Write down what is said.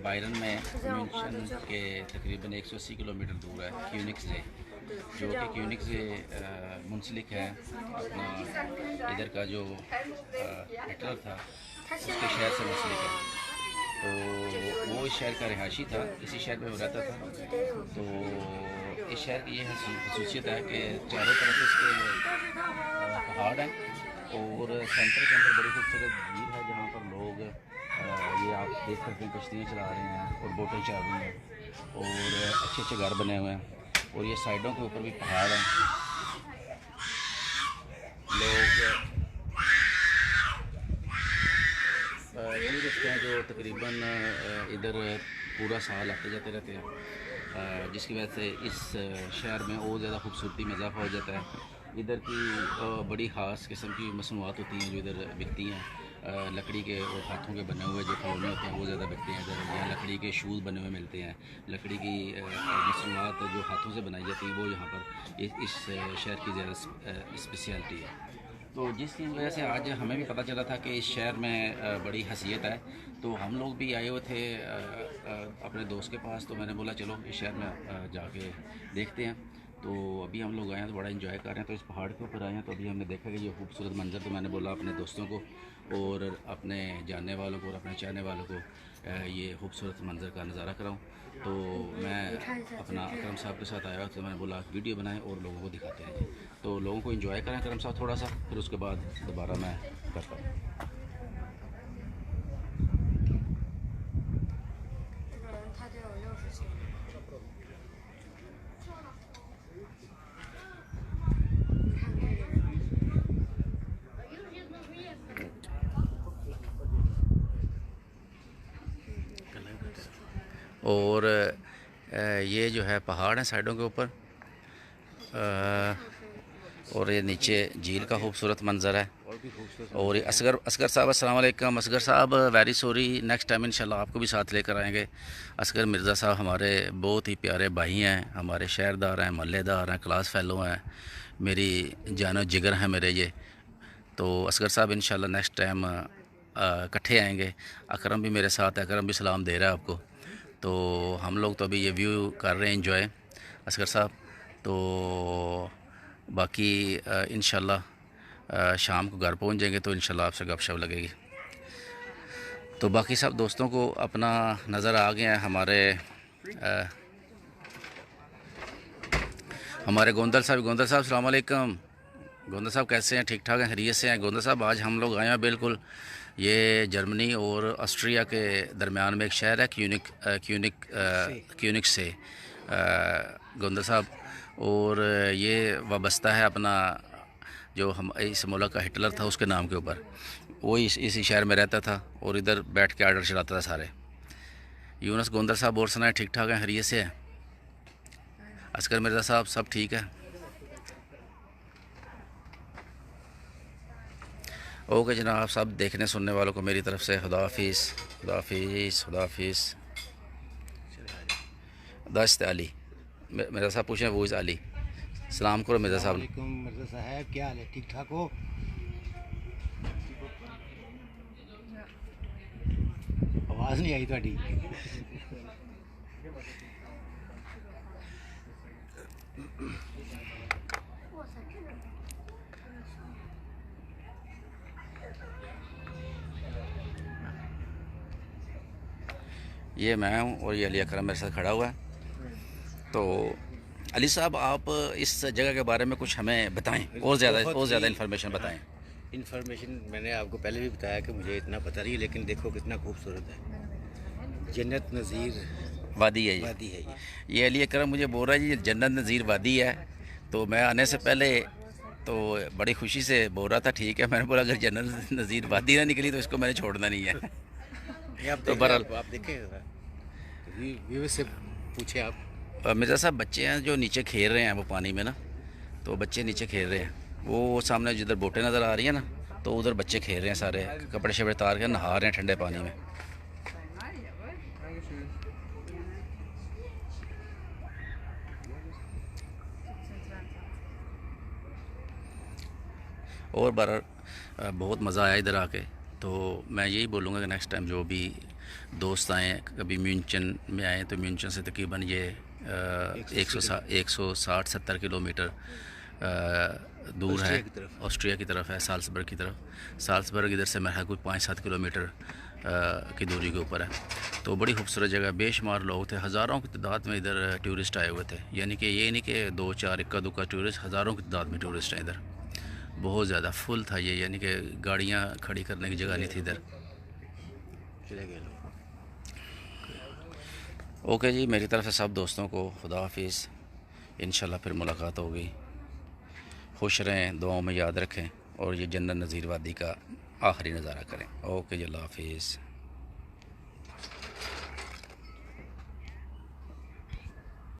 Byron में म्यूनशन के तकरीबन 180 किलोमीटर दूर है क्यूनिक से, जो कि क्यूनिक से मुंसलिक है अपना इधर का जो हिटलर था उसके शहर से मुंसलिक है। तो वो इस शहर का रिहायशी था, इसी शहर में वो रहता था। तो इस शहर की ये खसूसियत है कि चारों तरफ इसके पहाड़ हैं और सेंटर के अंदर बड़ी खूबसूरत झील है जहाँ पर लोग ये आप देख सकते हैं कश्तियाँ चला रहे हैं और बोटें चल रही हैं और अच्छे अच्छे घर बने हुए हैं और ये साइडों के ऊपर भी पहाड़ हैं। लोग टूरिस्ट हैं जो तकरीबन इधर पूरा साल आते जाते रहते हैं, जिसकी वजह से इस शहर में और ज़्यादा खूबसूरती में इजाफा हो जाता है। इधर की बड़ी ख़ास किस्म की मसनूआत होती हैं जो इधर बिकती हैं, लकड़ी के और हाथों के बने हुए जो खिलौने होते हैं वो ज़्यादा बिकते हैं इधर। यहाँ लकड़ी के शूज़ बने हुए मिलते हैं, लकड़ी की मसनूआत जो हाथों से बनाई जाती है वो यहाँ पर इस शहर की ज़्यादा स्पेशलिटी है। तो जिसकी वजह से आज हमें भी पता चला था कि इस शहर में बड़ी हसीयत है, तो हम लोग भी आए हुए थे अपने दोस्त के पास। तो मैंने बोला चलो इस शहर में जाके देखते हैं। तो अभी हम लोग आए हैं तो बड़ा एंजॉय कर रहे हैं। तो इस पहाड़ के ऊपर आए हैं तो अभी हमने देखा कि ये खूबसूरत मंज़र, तो मैंने बोला अपने दोस्तों को और अपने जानने वालों को और अपने चाहने वालों को ये खूबसूरत मंज़र का नज़ारा कराऊं। तो मैं अपना अकरम साहब के साथ आया तो मैंने बोला वीडियो बनाएं और लोगों को दिखाते हैं जी। तो लोगों को एंजॉय करें अकरम साहब थोड़ा सा, फिर उसके बाद दोबारा मैं करता हूँ। और ये जो है पहाड़ हैं साइडों के ऊपर और ये नीचे झील का खूबसूरत मंज़र है। और ये असगर साहब अस्सलाम वालेकुम। असगर साहब वेरी सॉरी, नेक्स्ट टाइम इंशाल्लाह आपको भी साथ लेकर आएंगे। असगर मिर्ज़ा साहब हमारे बहुत ही प्यारे भाई हैं, हमारे शहरदार हैं, महल्लेदार हैं, क्लास फेलो हैं, मेरी जानो जिगर हैं मेरे ये। तो असगर साहब इंशाल्लाह नेक्स्ट टाइम इकट्ठे आएंगे। अकरम भी मेरे साथ है, अकरम भी सलाम दे रहा है आपको। तो हम लोग तो अभी ये व्यू कर रहे हैं इंजॉय असगर साहब। तो बाकी इंशाल्लाह शाम को घर पहुंच जाएंगे तो इंशाल्लाह आपसे गपशप लगेगी। तो बाकी सब दोस्तों को अपना नज़र आ गया है हमारे गोंदल साहब अस्सलाम वालेकुम। गोंदल साहब कैसे हैं? ठीक ठाक हैं, खैरियत से हैं? गोंदल साहब आज हम लोग आए हैं बिल्कुल ये जर्मनी और ऑस्ट्रिया के दरमियान में एक शहर है क्यूनिक से गोंदल साहब। और ये वाबस्ता है अपना जो हम इस मुल्क का हिटलर था उसके नाम के ऊपर। वो इसी शहर में रहता था और इधर बैठ के आर्डर चलाता था सारे। यूनस गोंदल साहब और सुनाए ठीक ठाक हैं, खैरियत से हैं? असगर मिर्ज़ा साहब सब ठीक है? ओके जनाब, सब देखने सुनने वालों को मेरी तरफ से खुदा हाफिज़, खुदा हाफिज़, खुदा हाफिज़। दस्त अली मिर्ज़ा साहब पूछें वो इज़ अली। सलाम करो मिर्ज़ा साहब। मिर्ज़ा साहब क्या हाल है, ठीक ठाक हो? आवाज़ नहीं आई थोड़ी। ये मैं हूँ और ये अली अकरम मेरे साथ खड़ा हुआ है। तो अली साहब आप इस जगह के बारे में कुछ हमें बताएं और ज़्यादा इन्फॉर्मेशन बताएं। इन्फॉर्मेशन मैंने आपको पहले भी बताया कि मुझे इतना पता नहीं, लेकिन देखो कितना खूबसूरत है। जन्नत नज़ीर वादी है ये। ये अली अकरम मुझे बोल रहा है जी जन्नत नज़ीर वादी है। तो मैं आने से पहले तो बड़ी खुशी से बोल रहा था ठीक है, मैंने बोला अगर जन्नत नज़ीर वादी ना निकली तो इसको मैंने छोड़ना नहीं है। तो बहरहाल आप देखें, व्यूअर्स से पूछे आप। मिर्ज़ा साहब बच्चे हैं जो नीचे खेल रहे हैं वो पानी में ना, तो बच्चे नीचे खेल रहे हैं, वो सामने जिधर बोटें नज़र आ रही हैं ना, तो उधर बच्चे खेल रहे हैं सारे, कपड़े शपड़े तार के नहा रहे हैं ठंडे पानी में। और बार बहुत मज़ा आया इधर आके। तो मैं यही बोलूँगा कि नेक्स्ट टाइम जो भी दोस्त आए कभी म्यूनचन में आए तो म्यूनचन से तकरीबन ये 160-70 किलोमीटर दूर है, ऑस्ट्रिया की तरफ है, साल्सबर्ग की तरफ। साल्सबर्ग इधर से मेरा कुछ 5-7 किलोमीटर की दूरी के ऊपर है। तो बड़ी खूबसूरत जगह, बेशुमार लोग थे, हज़ारों की तादाद में इधर टूरिस्ट आए हुए थे। यानी कि ये नहीं कि 2-4 इक्का दुक्का टूरिस्ट, हज़ारों की तादाद में टूरिस्ट हैं इधर, बहुत ज़्यादा फुल था ये, यानी कि गाड़ियाँ खड़ी करने की जगह नहीं थी इधर। चले गए लोग। ओके जी, मेरी तरफ से सब दोस्तों को खुदा हाफिज़, इंशाल्लाह फिर मुलाकात होगी। खुश रहें, दुआओं में याद रखें और ये जन्नत नज़ीर वादी का आखिरी नज़ारा करें। ओके जी, अल्लाह हाफिज़।